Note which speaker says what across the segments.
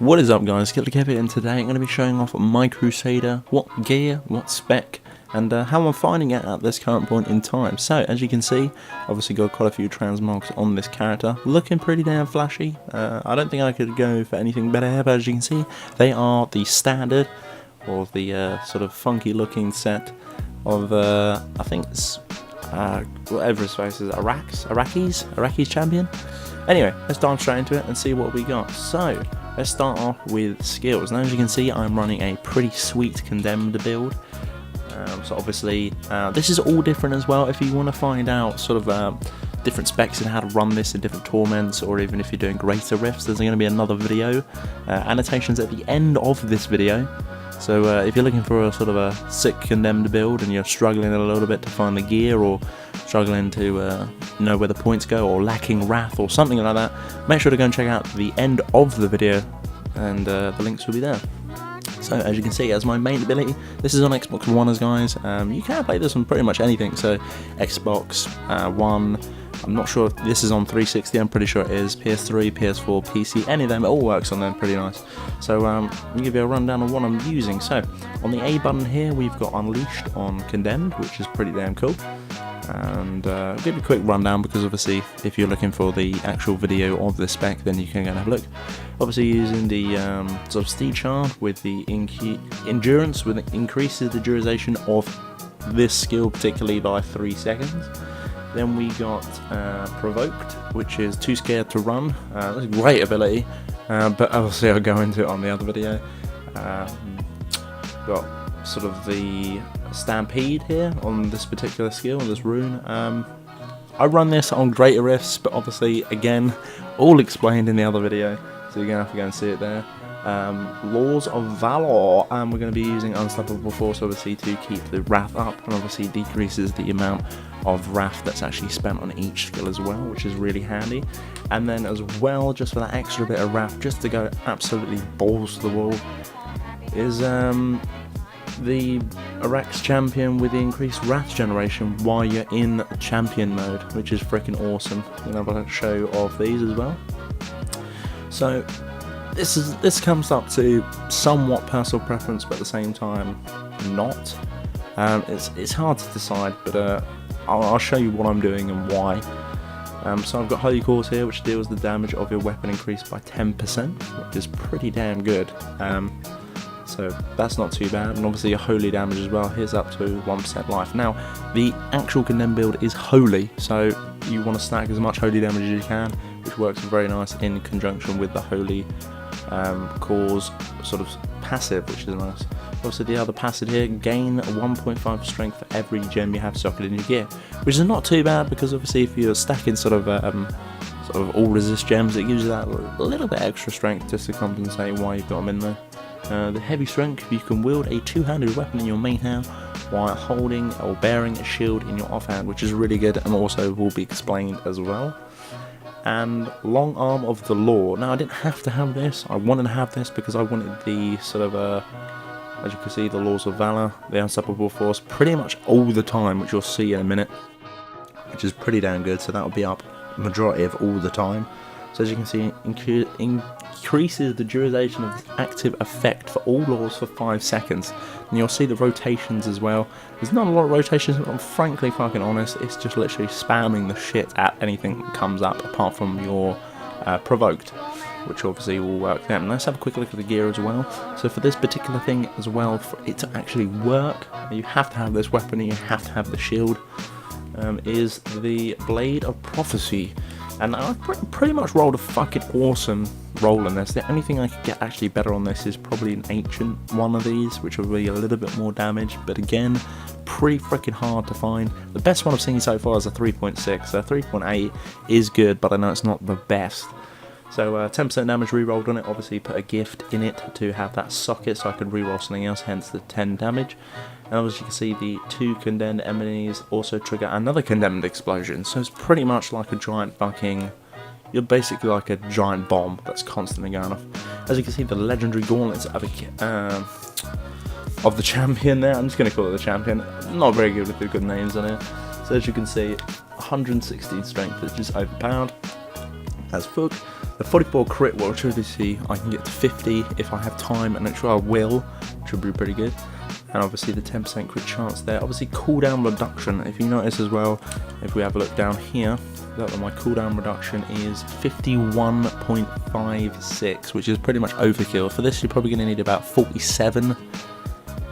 Speaker 1: What is up guys, Killerkev here, and today I'm going to be showing off my Crusader, what gear, what spec, and how I'm finding it at this current point in time. So as you can see, obviously got quite a few transmogs on this character, looking pretty damn flashy. I don't think I could go for anything better here, but as you can see, they are the standard, or the sort of funky looking set of, I think it's, whatever his face is, Iraqis champion. Anyway, let's dive straight into it and see what we got. So, let's start off with skills. Now as you can see, I'm running a pretty sweet condemned build. So obviously, this is all different as well. If you want to find out sort of different specs and how to run this in different torments, or even if you're doing greater rifts, there's going to be another video. Annotations at the end of this video. So if you're looking for a sort of a sick condemned build and you're struggling a little bit to find the gear, or struggling to know where the points go, or lacking wrath or something like that, make sure to go and check out the end of the video, and the links will be there. So as you can see, as my main ability, this is on Xbox One, guys. You can play this on pretty much anything, so Xbox One, I'm not sure if this is on 360, I'm pretty sure it is, PS3, PS4, PC, any of them, it all works on them pretty nice. So let me give you a rundown of what I'm using. So on the A button here, we've got Unleashed on Condemned, which is pretty damn cool. And I'll give you a quick rundown, because obviously if you're looking for the actual video of the spec, then you can go and have a look. Obviously using the sort of Steed Shard with the Endurance, with it increases the duration of this skill particularly by 3 seconds. Then we got Provoked, which is Too Scared to Run. That's a great ability, but obviously I'll go into it on the other video. Got sort of the Stampede here on this particular skill, this rune. I run this on greater rifts, but obviously again, all explained in the other video, so you're going to have to go and see it there. Laws of Valor, we're going to be using Unstoppable Force obviously to keep the wrath up, and obviously decreases the amount of wrath that's actually spent on each skill as well, which is really handy. And then as well, just for that extra bit of wrath, just to go absolutely balls to the wall, is the Iraq's champion with the increased wrath generation while you're in champion mode, which is freaking awesome. I'm going to have a show of these as well. So this comes up to somewhat personal preference, but at the same time not. It's hard to decide, but I'll show you what I'm doing and why. So I've got Holy Cause here, which deals the damage of your weapon increased by 10%, which is pretty damn good. So that's not too bad, and obviously your holy damage as well, here's up to 1% life. Now, the actual condemned build is holy, so you want to stack as much holy damage as you can, which works very nice in conjunction with the holy cause sort of passive, which is nice. Also the other passive here, gain 1.5 strength for every gem you have socketed in your gear, which is not too bad, because obviously if you're stacking sort of all resist gems, it gives you that little bit extra strength just to compensate why you've got them in there. The heavy strength, you can wield a two-handed weapon in your main hand while holding or bearing a shield in your offhand, which is really good, and also will be explained as well. And Long Arm of the Law. Now I didn't have to have this, I wanted to have this because I wanted the sort of, as you can see, the Laws of Valor, the Unstoppable Force, pretty much all the time, which you'll see in a minute, which is pretty damn good, so that will be up majority of all the time. So as you can see, increases the duration of the active effect for all laws for 5 seconds. And you'll see the rotations as well. There's not a lot of rotations, but I'm frankly fucking honest, it's just literally spamming the shit at anything that comes up apart from your Provoked, which obviously will work then. Let's have a quick look at the gear as well. So for this particular thing as well, for it to actually work, you have to have this weapon and you have to have the shield, is the Blade of Prophecy. And I've pretty much rolled a fucking awesome roll on this. The only thing I could get actually better on this is probably an ancient one of these, which will be a little bit more damage, but again, pretty freaking hard to find. The best one I've seen so far is a 3.6, so 3.8 is good, but I know it's not the best. So 10% damage re-rolled on it, obviously put a gift in it to have that socket so I could re-roll something else, hence the 10 damage. And as you can see, the 2 condemned enemies also trigger another condemned explosion, so it's pretty much like a giant fucking, you're basically like a giant bomb that's constantly going off. As you can see, the legendary gauntlets of the champion there, I'm just going to call it the champion, not very good with the good names on it. So as you can see, 116 strength is just overpowered as fuck. The 44 crit, which obviously I can get to 50 if I have time, and I'm sure I will, which would be pretty good. And obviously the 10% crit chance there. Obviously cooldown reduction, if you notice as well, if we have a look down here, that my cooldown reduction is 51.56, which is pretty much overkill. For this you're probably going to need about 47,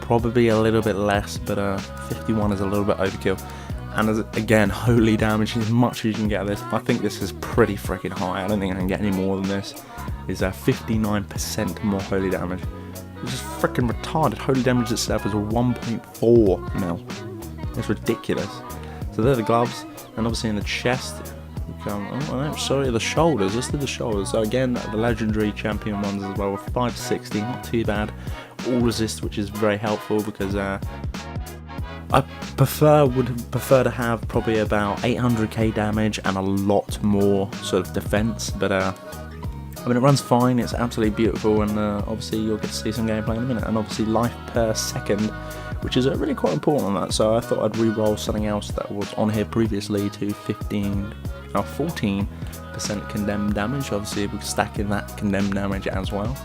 Speaker 1: probably a little bit less, but 51 is a little bit overkill. And again, holy damage, as much as you can get out of this. I think this is pretty freaking high. I don't think I can get any more than this. Is 59% more holy damage, which is freaking retarded. Holy damage itself is 1.4 mil. It's ridiculous. So they're the gloves, and obviously in the chest, oh no, sorry, the shoulders. Let's do the shoulders. So again, the legendary champion ones as well, with 560, not too bad. All resist, which is very helpful because I would prefer to have probably about 800k damage and a lot more sort of defense, but I mean, it runs fine. It's absolutely beautiful, and obviously you'll get to see some gameplay in a minute. And obviously life per second, which is really quite important on that. So I thought I'd re-roll something else that was on here previously to 14% condemned damage. Obviously we're stacking that condemned damage as well.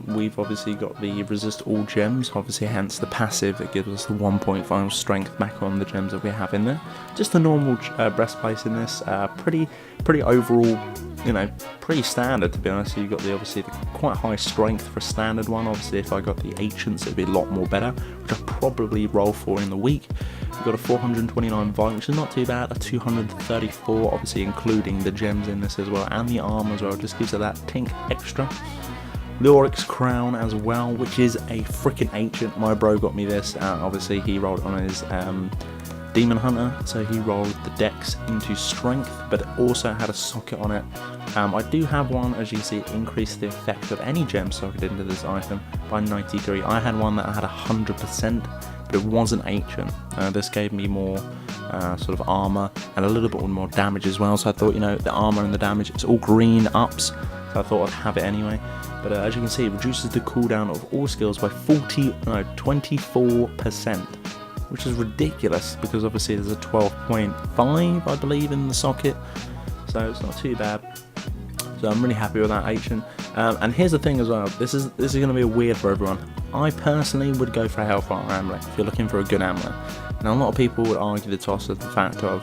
Speaker 1: We've obviously got the resist all gems, obviously hence the passive that gives us the 1.5 strength back on the gems that we have in there. Just the normal breastplate in this, pretty overall, you know, pretty standard to be honest. So you've got obviously the quite high strength for a standard one. Obviously if I got the ancients it'd be a lot more better, which I'll probably roll for in the week. We've got a 429 volume, which is not too bad, a 234, obviously including the gems in this as well, and the armor as well, just gives it that tink extra. The Oryx crown as well, which is a freaking ancient. My bro got me this, obviously he rolled on his Demon Hunter, so he rolled the dex into strength, but it also had a socket on it. I do have one, as you see, increased the effect of any gem socketed into this item by 93. I had one that had 100%, but it wasn't ancient. This gave me more sort of armor and a little bit more damage as well, so I thought, you know, the armor and the damage, it's all green ups, so I thought I'd have it anyway. But as you can see, it reduces the cooldown of all skills by 24%, which is ridiculous because obviously there's a 12.5, I believe, in the socket, so it's not too bad. So I'm really happy with that ancient. And here's the thing as well, this is going to be weird for everyone. I personally would go for a Hellfire amulet if you're looking for a good amulet. Now a lot of people would argue the toss of the fact of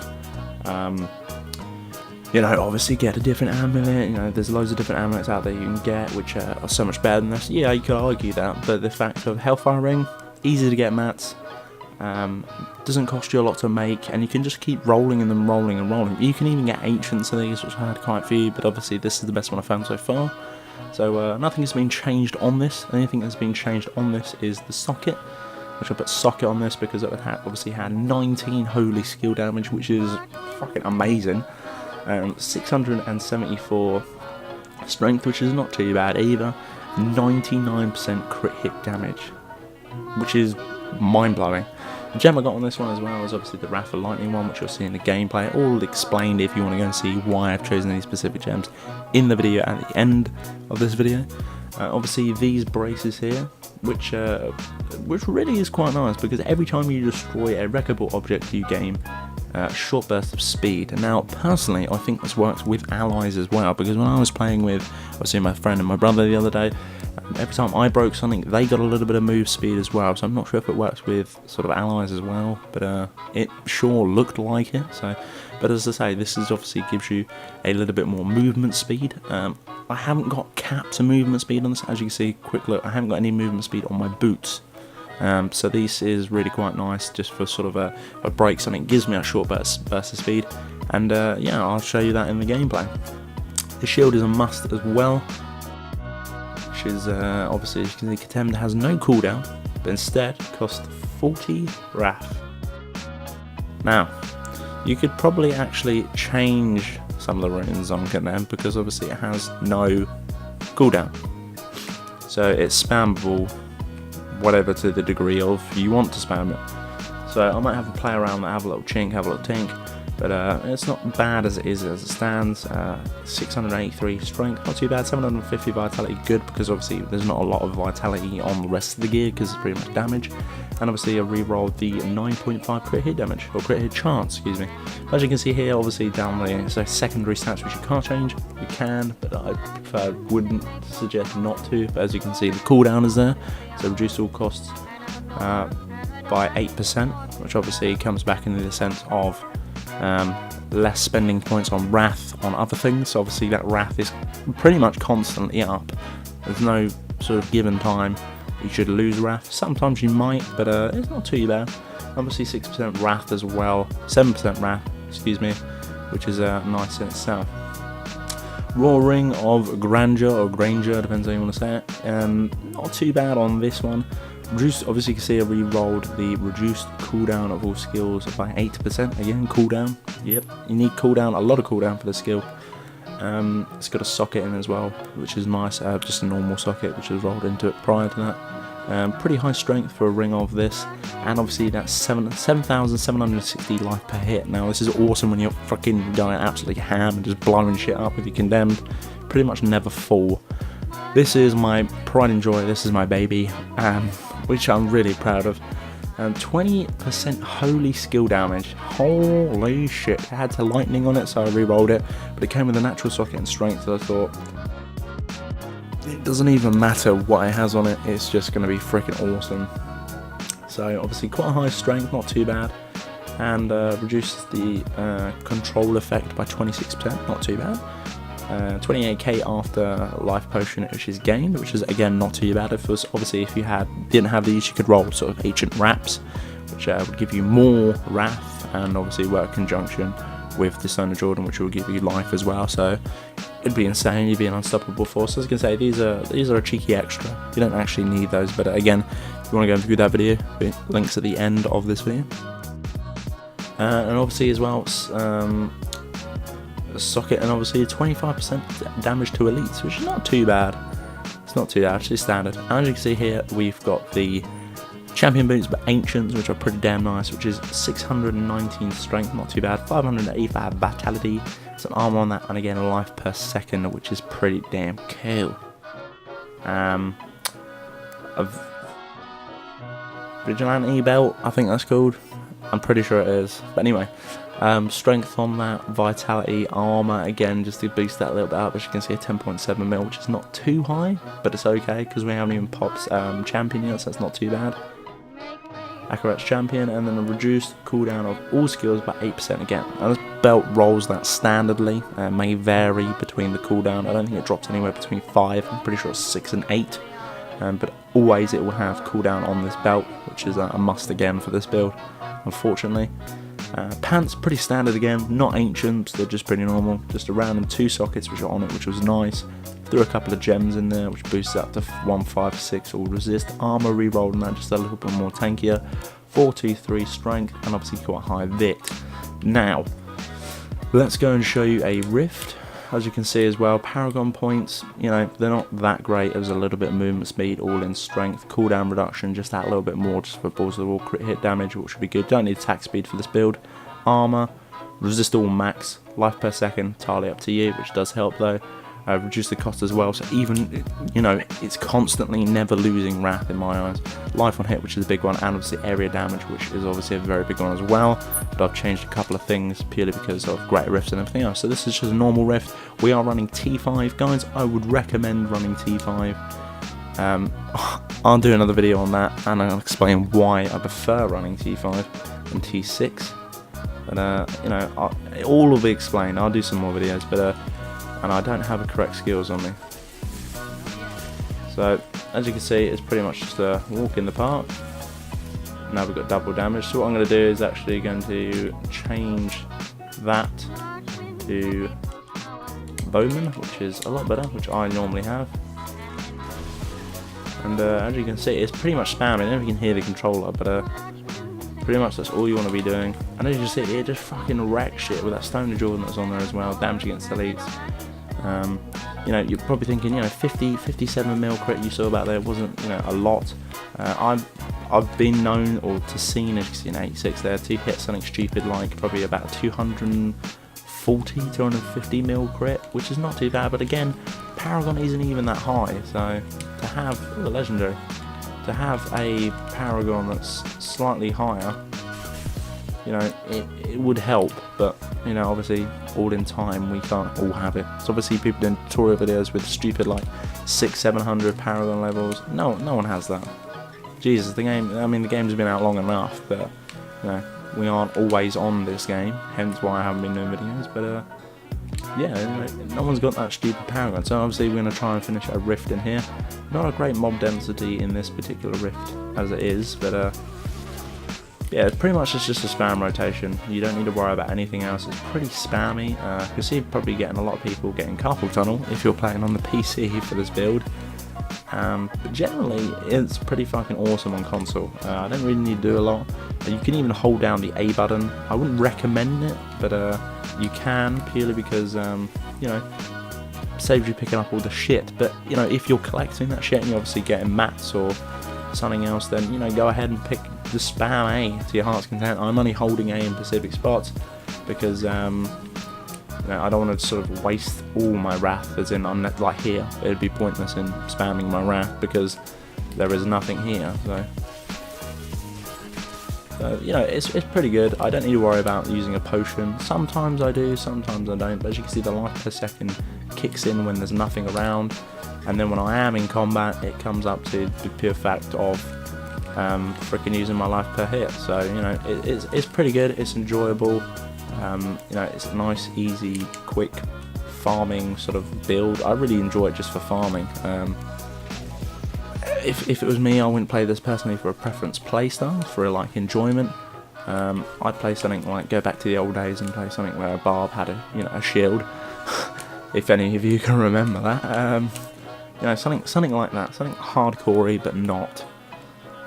Speaker 1: you know, obviously get a different amulet, you know, there's loads of different amulets out there you can get which are so much better than this. Yeah, you could argue that, but the fact of Hellfire ring, easy to get mats, doesn't cost you a lot to make, and you can just keep rolling and then rolling and rolling. You can even get ancients of these, which I had quite a few, but obviously this is the best one I've found so far. So nothing has been changed on this. Anything that's been changed on this is the socket, which I put socket on this because it obviously had 19 holy skill damage, which is fucking amazing. 674 strength, which is not too bad either. 99% crit hit damage, which is mind-blowing. The gem I got on this one as well is obviously the Wrath of Lightning one, which you'll see in the gameplay. All explained if you want to go and see why I've chosen these specific gems in the video at the end of this video. Obviously these braces here, which really is quite nice because every time you destroy a wreckable object you gain short burst of speed. And now personally I think this works with allies as well, because when I was playing with obviously my friend and my brother the other day, every time I broke something they got a little bit of move speed as well, so I'm not sure if it works with sort of allies as well, but it sure looked like it. So, but as I say, this is obviously gives you a little bit more movement speed. I haven't got capped to movement speed on this, as you can see, quick look, I haven't got any movement speed on my boots. So this is really quite nice just for sort of a break, something gives me a short burst of speed, and yeah, I'll show you that in the gameplay. The shield is a must as well, which is obviously, as you can see, Contempt has no cooldown, but instead costs 40 wrath. Now, you could probably actually change some of the runes on Contempt because obviously it has no cooldown, so it's spammable whatever to the degree of you want to spam it. So I might have a play around that, have a little chink, have a little tink, but it's not bad as it is as it stands. 683 strength, not too bad. 750 vitality, good, because obviously there's not a lot of vitality on the rest of the gear because it's pretty much damage. and obviously I re-rolled the 9.5 crit hit damage, or crit hit chance, excuse me. As you can see here, obviously down there, so secondary stats which you can't change, you can, but I wouldn't suggest not to. But as you can see, the cooldown is there, so reduce all costs by 8%, which obviously comes back into the sense of less spending points on Wrath on other things. So obviously that Wrath is pretty much constantly up. There's no sort of given time you should lose Wrath. Sometimes you might, but it's not too bad. Obviously 6% Wrath as well, 7% Wrath, excuse me, which is nice in itself. Roaring of Grandeur, or Granger, depends how you want to say it. Not too bad on this one. Reduced, obviously you can see I re-rolled the reduced cooldown of all skills by 8%. Again, cooldown. Yep, you need cooldown, a lot of cooldown for the skill. It's got a socket in as well, which is nice. Just a normal socket, which was rolled into it prior to that. Pretty high strength for a ring of this, and obviously that's 7,760 life per hit. Now this is awesome when you're fucking going absolutely ham and just blowing shit up with your condemned. Pretty much never fall. This is my pride and joy. This is my baby, which I'm really proud of. 20% holy skill damage. Holy shit! It had to lightning on it, so I re-rolled it, but it came with a natural socket and strength. So I thought, it doesn't even matter what it has on it, it's just going to be freaking awesome. So obviously quite a high strength, not too bad, and reduced the control effect by 26%, not too bad. 28k after life potion, which is gained, which is again not too bad. If it was, obviously if you didn't have these, you could roll sort of ancient wraps, which would give you more wrath, and obviously work in conjunction with the Stone of Jordan, which will give you life as well. So it'd be insane. You'd be an unstoppable force. As I can say, these are a cheeky extra. You don't actually need those, but again, if you want to go through that video, links at the end of this video. And obviously as well, socket, and obviously 25% damage to elites, which is not too bad. It's not too bad, actually standard. And as you can see here, we've got the champion boots, but ancients, which are pretty damn nice, which is 619 strength, not too bad. 585 vitality, some armor on that, and again life per second, which is pretty damn cool. A vigilante belt, I think that's called. I'm pretty sure it is. But anyway, strength on that, vitality, armor, again, just to boost that a little bit up. As you can see, a 10.7 mil, which is not too high, but it's okay, because we haven't even popped champion yet, so that's not too bad. Akarat's champion, and then a reduced cooldown of all skills by 8% again. Now this belt rolls that standardly, may vary between the cooldown. I don't think it drops anywhere between 5, I'm pretty sure it's 6 and 8. But always it will have cooldown on this belt, which is a must again for this build, unfortunately. Pants, pretty standard again, not ancients, they're just pretty normal, just a random 2 sockets which are on it, which was nice. Threw a couple of gems in there, which boosts up to 156 all resist. Armor re-rolled on that, just a little bit more tankier. 423 strength, and obviously quite high vit. Now, let's go and show you a rift. As you can see as well, Paragon points, you know, they're not that great. It was a little bit of movement speed, all in strength. Cooldown reduction, just that little bit more, just for balls of the wall crit hit damage, which would be good. Don't need attack speed for this build. Armor, resist all max, life per second, entirely up to you, which does help though. Reduce the cost as well, so even, you know, it's constantly never losing wrath in my eyes. Life on hit, which is a big one, and obviously area damage, which is obviously a very big one as well. But I've changed a couple of things purely because of greater rifts and everything else. So this is just a normal rift. We are running T5, guys. I would recommend running T5. I'll do another video on that, and I'll explain why I prefer running T5 than T6. But you know, all will be explained. I'll do some more videos, but and I don't have the correct skills on me. So as you can see, it's pretty much just a walk in the park. Now we've got double damage, so what I'm going to do is actually going to change that to Bowman, which is a lot better, which I normally have. And as you can see, it's pretty much spamming. I don't know if you can hear the controller, but pretty much that's all you want to be doing. And as you can see, it just fucking wrecks shit with that Stone of Jordan that's on there as well, damage against elites. You know, you're probably thinking, you know, 57 mil crit you saw about there wasn't, you know, a lot. I've been known or to seen, as you can see in 86 there, to hit something stupid like probably about 250 mil crit, which is not too bad. But again, Paragon isn't even that high, so to have the legendary, to have a Paragon that's slightly higher, you know, it would help, but, you know, obviously, all in time, we can't all have it. So obviously, people doing tutorial videos with stupid, like, 600-700 Paragon levels, no one has that. Jesus, the game's been out long enough, but, you know, we aren't always on this game, hence why I haven't been doing videos, but, yeah, no one's got that stupid Paragon, so obviously we're going to try and finish a rift in here. Not a great mob density in this particular rift as it is, but yeah, pretty much it's just a spam rotation. You don't need to worry about anything else. It's pretty spammy. You can see probably getting a lot of people getting carpal tunnel if you're playing on the PC for this build. But generally, it's pretty fucking awesome on console. I don't really need to do a lot. You can even hold down the A button. I wouldn't recommend it, but you can, purely because, you know, saves you picking up all the shit. But, you know, if you're collecting that shit and you're obviously getting mats or something else, then, you know, go ahead and pick the spam A to your heart's content. I'm only holding A in specific spots because, you know, I don't want to sort of waste all my wrath, as in, like here, it'd be pointless in spamming my wrath because there is nothing here, so you know, it's pretty good. I don't need to worry about using a potion. Sometimes I do, sometimes I don't, but as you can see, the life per second kicks in when there's nothing around, and then when I am in combat, it comes up to the pure fact of freaking using my life per hit. So, you know, it's pretty good, it's enjoyable. You know, it's a nice, easy, quick farming sort of build. I really enjoy it just for farming. If it was me, I wouldn't play this personally for a preference playstyle, for like enjoyment. I'd play something like, go back to the old days and play something where a barb had a shield. If any of you can remember that. You know, something like that, something hardcorey but not.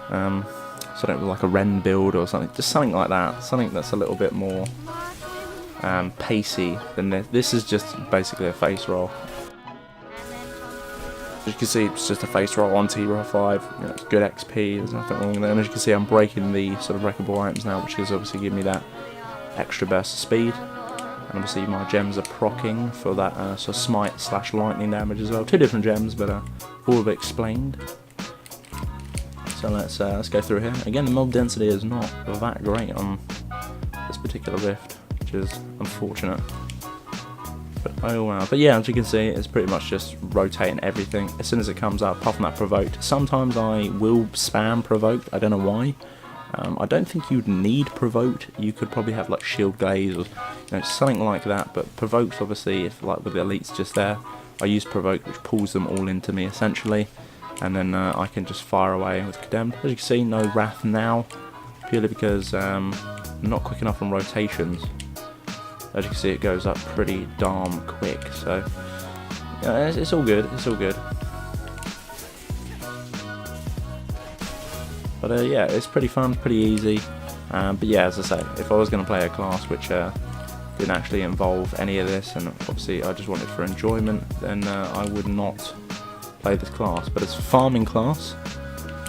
Speaker 1: Something like a Ren build or something, just something like that, something that's a little bit more pacey than this. This is just basically a face roll. As you can see, it's just a face roll on T-Roll 5, you know, it's good XP, there's nothing wrong with it. And as you can see, I'm breaking the sort of breakable items now, which is obviously giving me that extra burst of speed. And obviously my gems are proccing for that sort of smite / lightning damage as well. Two different gems, but all of it explained. So let's go through here. Again, the mob density is not that great on this particular rift, which is unfortunate. But oh wow. But yeah, as you can see, it's pretty much just rotating everything as soon as it comes up, apart from that provoked. Sometimes I will spam provoked, I don't know why. I don't think you'd need provoked. You could probably have like shield glaze or, you know, something like that, but provoked, obviously, if like with the elites just there, I use provoked, which pulls them all into me essentially, and then I can just fire away with condemned. As you can see, no wrath now, purely because I'm not quick enough on rotations. As you can see, it goes up pretty darn quick, so yeah, it's all good, it's all good. But yeah, it's pretty fun, pretty easy. But yeah, as I say, if I was going to play a class which didn't actually involve any of this, and obviously I just want it for enjoyment, then I would not play this class. But it's a farming class.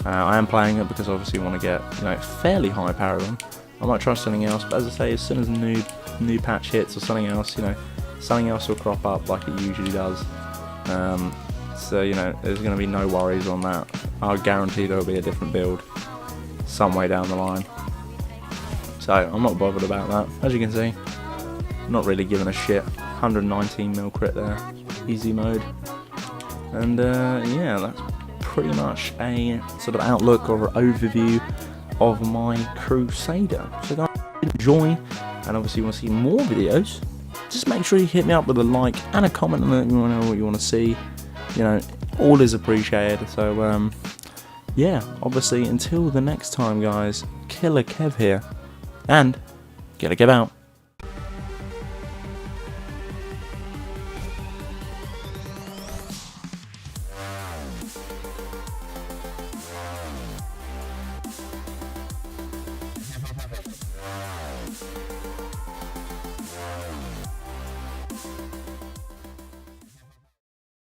Speaker 1: I am playing it because I obviously want to get, you know, fairly high Paragon. I might try something else, but as I say, as soon as a new patch hits or something else, you know, something else will crop up like it usually does. So, you know, there's going to be no worries on that. I'll guarantee there will be a different build some way down the line. So I'm not bothered about that. As you can see, not really giving a shit. 119 mil crit there, easy mode. And yeah, that's pretty much a sort of outlook or overview of my Crusader. So guys, enjoy, and obviously you want to see more videos, just make sure you hit me up with a like and a comment and let me know what you want to see. You know, all is appreciated. So yeah, obviously until the next time guys, Killerkev here, and Killerkev out.